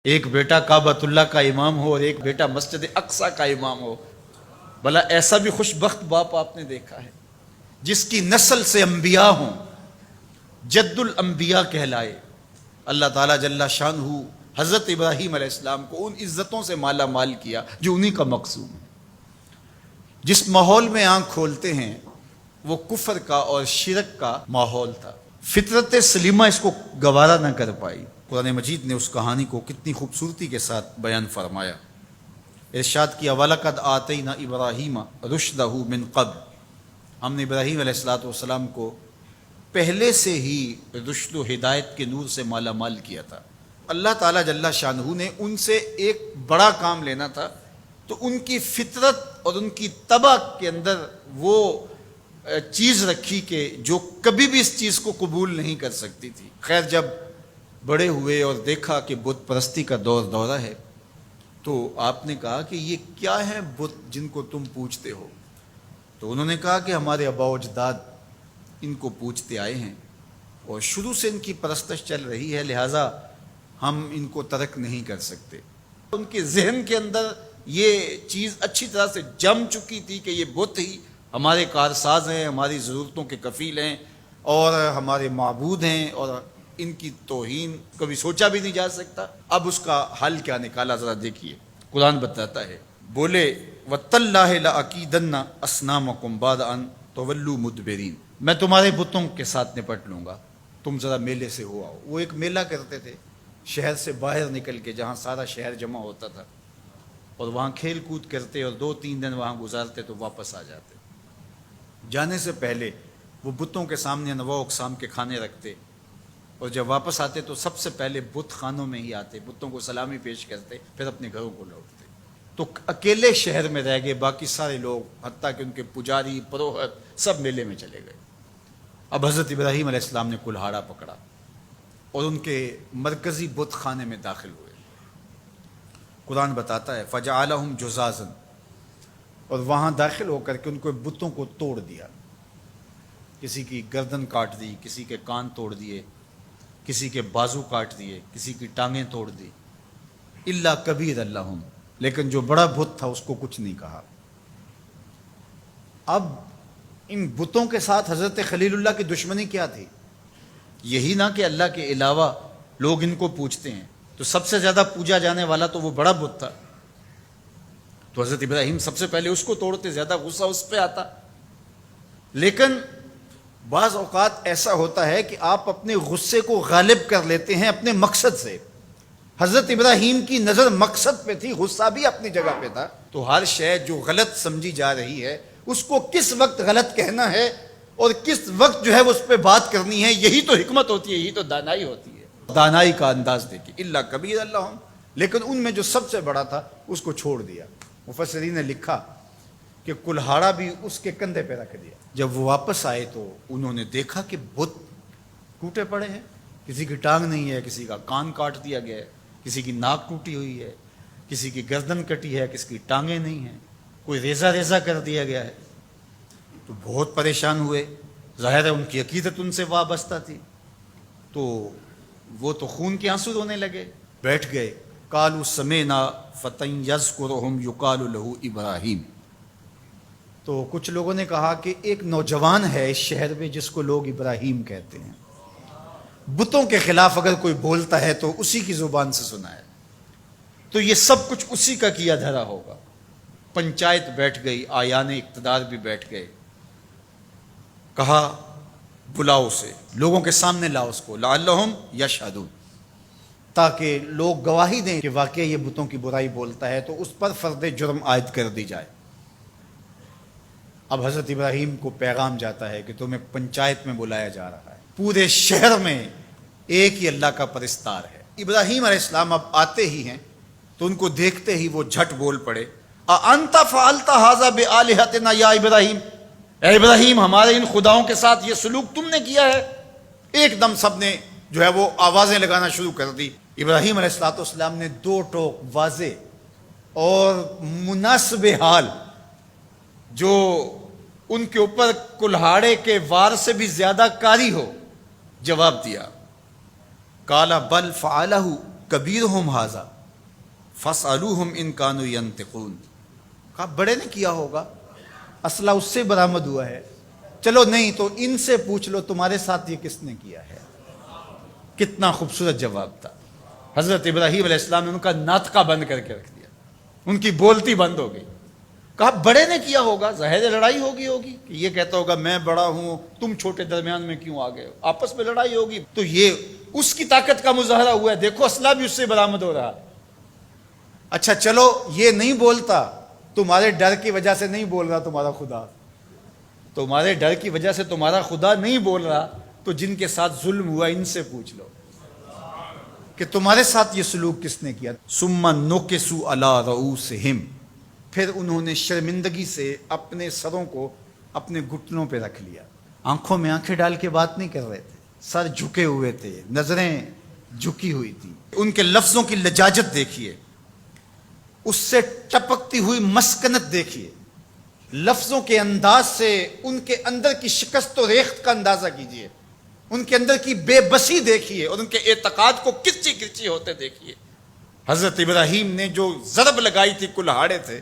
ایک بیٹا کعبۃ اللہ کا امام ہو اور ایک بیٹا مسجد اقصی کا امام ہو، بھلا ایسا بھی خوش بخت باپ آپ نے دیکھا ہے جس کی نسل سے انبیاء ہوں، جد الانبیاء کہلائے؟ اللہ تعالیٰ جل شانہ حضرت ابراہیم علیہ السلام کو ان عزتوں سے مالا مال کیا جو انہی کا مقصود ہے۔ جس ماحول میں آنکھ کھولتے ہیں وہ کفر کا اور شرک کا ماحول تھا، فطرت سلیمہ اس کو گوارا نہ کر پائی۔ قرآن مجید نے اس کہانی کو کتنی خوبصورتی کے ساتھ بیان فرمایا، ارشاد کیا وَلَقَدْ آتَيْنَا إِبْرَاهِيمَ رُشْدَهُ مِنْ قَبْلُ، ہم نے ابراہیم علیہ السلام کو پہلے سے ہی رشد و ہدایت کے نور سے مالا مال کیا تھا۔ اللہ تعالیٰ جل شانہ نے ان سے ایک بڑا کام لینا تھا، تو ان کی فطرت اور ان کی طبع کے اندر وہ چیز رکھی کہ جو کبھی بھی اس چیز کو قبول نہیں کر سکتی تھی۔ خیر جب بڑے ہوئے اور دیکھا کہ بت پرستی کا دورہ ہے، تو آپ نے کہا کہ یہ کیا ہے بت جن کو تم پوجتے ہو؟ تو انہوں نے کہا کہ ہمارے آباء و اجداد ان کو پوجتے آئے ہیں اور شروع سے ان کی پرستش چل رہی ہے، لہٰذا ہم ان کو ترک نہیں کر سکتے۔ ان کے ذہن کے اندر یہ چیز اچھی طرح سے جم چکی تھی کہ یہ بت ہی ہمارے کارساز ہیں، ہماری ضرورتوں کے کفیل ہیں اور ہمارے معبود ہیں، اور ان کی توہین کبھی سوچا بھی نہیں جا سکتا۔ اب اس کا حل کیا نکالا ذرا دیکھیے، قرآن بتاتا ہے، بولے وَتَاللَّهِ لَأَكِيدَنَّ أَصْنَامَكُمْ بَعْدَ أَن تُوَلُّوا مُدْبِرِينَ، میں تمہارے بتوں کے ساتھ نپٹ لوں گا، تم ذرا میلے سے ہو آؤ۔ وہ ایک میلہ کرتے تھے شہر سے باہر نکل کے، جہاں سارا شہر جمع ہوتا تھا، اور وہاں کھیل کود کرتے اور 2-3 دن وہاں گزارتے تو واپس آ جاتے۔ جانے سے پہلے وہ بتوں کے سامنے انواع و اقسام کے کھانے رکھتے، اور جب واپس آتے تو سب سے پہلے بت خانوں میں ہی آتے، بتوں کو سلامی پیش کرتے، پھر اپنے گھروں کو لوٹتے۔ تو اکیلے شہر میں رہ گئے، باقی سارے لوگ حتیٰ کہ ان کے پجاری پروہت سب میلے میں چلے گئے۔ اب حضرت ابراہیم علیہ السلام نے کلہاڑا پکڑا اور ان کے مرکزی بت خانے میں داخل ہوئے۔ قرآن بتاتا ہے فَجَعَلَهُمْ جُزَازًا، اور وہاں داخل ہو کر کے ان کو بتوں کو توڑ دیا، کسی کی گردن کاٹ دی، کسی کے کان توڑ دیے، کسی کے بازو کاٹ دیے، کسی کی ٹانگیں توڑ دی، الا کبیر لہم، لیکن جو بڑا بت تھا اس کو کچھ نہیں کہا۔ اب ان بتوں کے ساتھ حضرت خلیل اللہ کی دشمنی کیا تھی؟ یہی نہ کہ اللہ کے علاوہ لوگ ان کو پوجتے ہیں، تو سب سے زیادہ پوجا جانے والا تو وہ بڑا بت تھا، تو حضرت ابراہیم سب سے پہلے اس کو توڑتے، زیادہ غصہ اس پہ آتا۔ لیکن بعض اوقات ایسا ہوتا ہے کہ آپ اپنے غصے کو غالب کر لیتے ہیں اپنے مقصد سے۔ حضرت ابراہیم کی نظر مقصد پہ تھی، غصہ بھی اپنی جگہ پہ تھا۔ تو ہر شے جو غلط سمجھی جا رہی ہے اس کو کس وقت غلط کہنا ہے اور کس وقت جو ہے وہ اس پہ بات کرنی ہے، یہی تو حکمت ہوتی ہے، یہی تو دانائی ہوتی ہے۔ دانائی کا انداز دیکھیے، الا کبیر اللہم، لیکن ان میں جو سب سے بڑا تھا اس کو چھوڑ دیا۔ مفسرین نے لکھا کہ کلہاڑا بھی اس کے کندھے پہ رکھ دیا۔ جب وہ واپس آئے تو انہوں نے دیکھا کہ بت ٹوٹے پڑے ہیں، کسی کی ٹانگ نہیں ہے، کسی کا کان کاٹ دیا گیا ہے، کسی کی ناک ٹوٹی ہوئی ہے، کسی کی گردن کٹی ہے، کسی کی ٹانگیں نہیں ہیں، کوئی ریزہ کر دیا گیا ہے۔ تو بہت پریشان ہوئے، ظاہر ہے ان کی عقیدت ان سے وابستہ تھی، تو وہ تو خون کے آنسو رونے لگے، بیٹھ گئے۔ قالوا سمعنا فتى يذكرهم يقال له ابراہیم، تو کچھ لوگوں نے کہا کہ ایک نوجوان ہے اس شہر میں جس کو لوگ ابراہیم کہتے ہیں، بتوں کے خلاف اگر کوئی بولتا ہے تو اسی کی زبان سے سنا ہے، تو یہ سب کچھ اسی کا کیا دھرا ہوگا۔ پنچایت بیٹھ گئی، آیان اقتدار بھی بیٹھ گئے، کہا بلاؤ اسے، لوگوں کے سامنے لاؤ اس کو، لعلہم یشہدون، تاکہ لوگ گواہی دیں کہ واقعی یہ بتوں کی برائی بولتا ہے، تو اس پر فرد جرم عائد کر دی جائے۔ اب حضرت ابراہیم کو پیغام جاتا ہے کہ تمہیں پنچایت میں بلایا جا رہا ہے، پورے شہر میں ایک ہی اللہ کا پرستار ہے۔ ابراہیم علیہ السلام اب آتے ہی ہیں تو ان کو دیکھتے ہی وہ جھٹ بول پڑے، اَأَنْتَ فَعَلْتَ هَذَا بِآلِهَتِنَا یا ابراہیم، اے ابراہیم ہمارے ان خداؤں کے ساتھ یہ سلوک تم نے کیا ہے؟ ایک دم سب نے جو ہے وہ آوازیں لگانا شروع کر دی۔ ابراہیم علیہ السلام نے 2 ٹوک واضح اور مناسب حال جو ان کے اوپر کلہاڑے کے وار سے بھی زیادہ کاری ہو جواب دیا۔ قال بل فعلہ کبیرہم ھذا فاسألوہم ان کانوا ینطقون. کہا بڑے نے کیا ہوگا، اسلحہ اس سے برآمد ہوا ہے، چلو نہیں تو ان سے پوچھ لو تمہارے ساتھ یہ کس نے کیا ہے. کتنا خوبصورت جواب تھا. حضرت ابراہیم علیہ السلام نے ان کا ناطقہ بند کر کے رکھ دیا، ان کی بولتی بند ہو گئی. کہا بڑے نے کیا ہوگا، ظاہر لڑائی ہوگی کہ یہ کہتا ہوگا میں بڑا ہوں تم چھوٹے، درمیان میں کیوں آ گئے ہو، آپس میں لڑائی ہوگی. تو یہ اس کی طاقت کا مظاہرہ ہوا ہے، دیکھو اسلحہ بھی اس سے برآمد ہو رہا ہے. اچھا چلو یہ نہیں بولتا، تمہارے ڈر کی وجہ سے نہیں بول رہا تمہارا خدا، تمہارے ڈر کی وجہ سے تمہارا خدا نہیں بول رہا، تو جن کے ساتھ ظلم ہوا ان سے پوچھ لو کہ تمہارے ساتھ یہ سلوک کس نے کیا. ثم نکسوا علی رؤوسہم، پھر انہوں نے شرمندگی سے اپنے سروں کو اپنے گھٹنوں پہ رکھ لیا. آنکھوں میں آنکھیں ڈال کے بات نہیں کر رہے تھے، سر جھکے ہوئے تھے، نظریں جھکی ہوئی تھی. ان کے لفظوں کی لجاجت دیکھیے، اس سے ٹپکتی ہوئی مسکنت دیکھیے، لفظوں کے انداز سے ان کے اندر کی شکست و ریخت کا اندازہ کیجیے، ان کے اندر کی بے بسی دیکھیے اور ان کے اعتقاد کو کرچی کرچی ہوتے دیکھیے. حضرت ابراہیم نے جو ضرب لگائی تھی کلہاڑے تھے،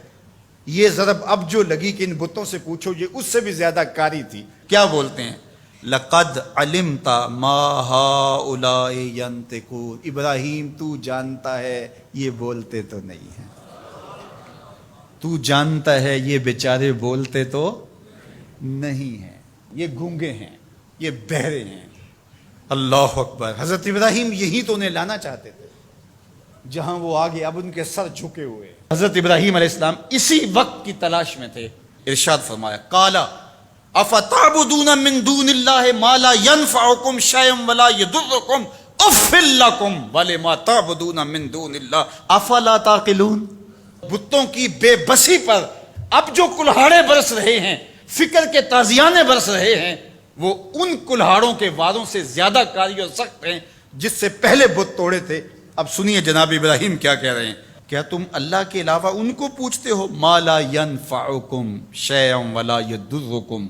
یہ ضرب اب جو لگی کہ ان بتوں سے پوچھو یہ اس سے بھی زیادہ کاری تھی. کیا بولتے ہیں؟ لقد علمت ما هؤلاء ينطقون. ابراہیم تو جانتا ہے یہ بولتے تو نہیں ہیں، تو جانتا ہے یہ بیچارے بولتے تو نہیں ہیں، یہ گونگے ہیں، یہ بہرے ہیں. اللہ اکبر. حضرت ابراہیم یہی تو انہیں لانا چاہتے تھے جہاں وہ آگے اب ان کے سر جھکے ہوئے. حضرت ابراہیم علیہ السلام اسی وقت کی تلاش میں تھے. ارشاد فرمایا قال افتعبدون من دون اللہ ما لا ينفعکم شیئا ولا یضرکم اف لکم ولما تعبدون من دون اللہ افلا تعقلون. بتوں کی بے بسی پر اب جو کلہاڑے برس رہے ہیں، فکر کے تازیانے برس رہے ہیں، وہ ان کلہاڑوں کے واروں سے زیادہ کاری اور سخت ہیں جس سے پہلے بت توڑے تھے. اب سنیے جناب ابراہیم کیا کہہ رہے ہیں. کیا تم اللہ کے علاوہ ان کو پوچھتے ہو ما لا ینفعکم شیئا ولا یضرکم،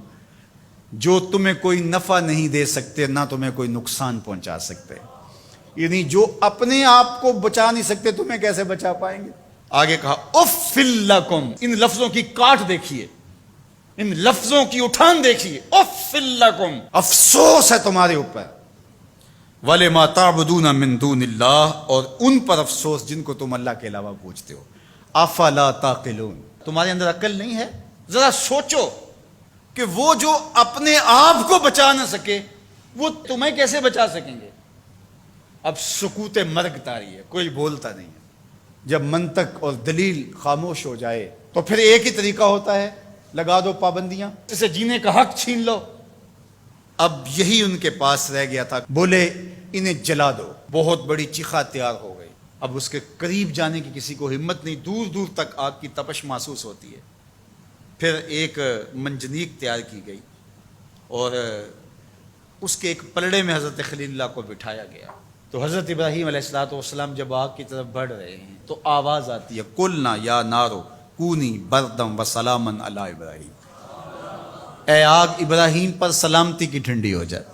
جو تمہیں کوئی نفع نہیں دے سکتے نہ تمہیں کوئی نقصان پہنچا سکتے، یعنی جو اپنے آپ کو بچا نہیں سکتے تمہیں کیسے بچا پائیں گے. آگے کہا اف لکم. ان لفظوں کی کاٹ دیکھیے، ان لفظوں کی اٹھان دیکھیے. اف لکم، افسوس ہے تمہارے اوپر. وَلِمَا تَعْبُدُونَ مِن دُونِ اللَّهِ، اور ان پر افسوس جن کو تم اللہ کے علاوہ پوچھتے ہو. افلا تعقلون، تمہارے اندر عقل نہیں ہے؟ ذرا سوچو کہ وہ جو اپنے آپ کو بچا نہ سکے وہ تمہیں کیسے بچا سکیں گے. اب سکوت مرگ طاری ہے، کوئی بولتا نہیں ہے. جب منطق اور دلیل خاموش ہو جائے تو پھر ایک ہی طریقہ ہوتا ہے، لگا دو پابندیاں، اسے جینے کا حق چھین لو. اب یہی ان کے پاس رہ گیا تھا. بولے انہیں جلا دو. بہت بڑی چیخا تیار ہو گئی. اب اس کے قریب جانے کی کسی کو ہمت نہیں، دور دور تک آگ کی تپش محسوس ہوتی ہے. پھر ایک منجنیق تیار کی گئی اور اس کے ایک پلڑے میں حضرت خلیل اللہ کو بٹھایا گیا. تو حضرت ابراہیم علیہ السلام جب آگ کی طرف بڑھ رہے ہیں تو آواز آتی ہے قلنا یا نارو کونی بردم و سلاما علی ابراہیم. اے آگ ابراہیم پر سلامتی کی ٹھنڈی ہو جائے،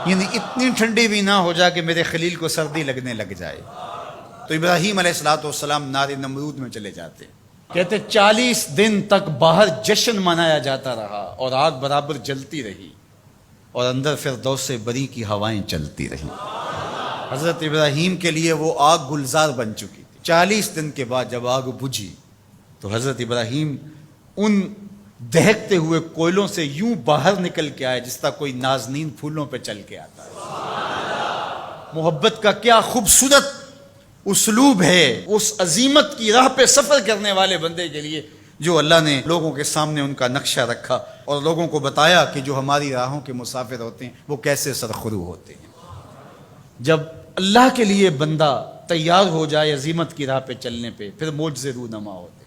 یعنی اتنی ٹھنڈی بھی نہ ہو جائے کہ میرے خلیل کو سردی لگنے لگ جائے. تو ابراہیم علیہ السلام نار نمرود میں چلے جاتے. کہتے 40 دن تک باہر جشن منایا جاتا رہا اور آگ برابر جلتی رہی اور اندر فردوس بری کی ہوائیں چلتی رہی. حضرت ابراہیم کے لیے وہ آگ گلزار بن چکی تھی. 40 دن کے بعد جب آگ بجھی تو حضرت ابراہیم ان دہکتے ہوئے کوئلوں سے یوں باہر نکل کے آئے جس طرح کوئی نازنین پھولوں پہ چل کے آتا ہے. محبت کا کیا خوبصورت اسلوب ہے اس عظیمت کی راہ پہ سفر کرنے والے بندے کے لیے جو اللہ نے لوگوں کے سامنے ان کا نقشہ رکھا اور لوگوں کو بتایا کہ جو ہماری راہوں کے مسافر ہوتے ہیں وہ کیسے سرخرو ہوتے ہیں. جب اللہ کے لیے بندہ تیار ہو جائے عظیمت کی راہ پہ چلنے پہ، پھر معجزے رونما ہوتے ہیں.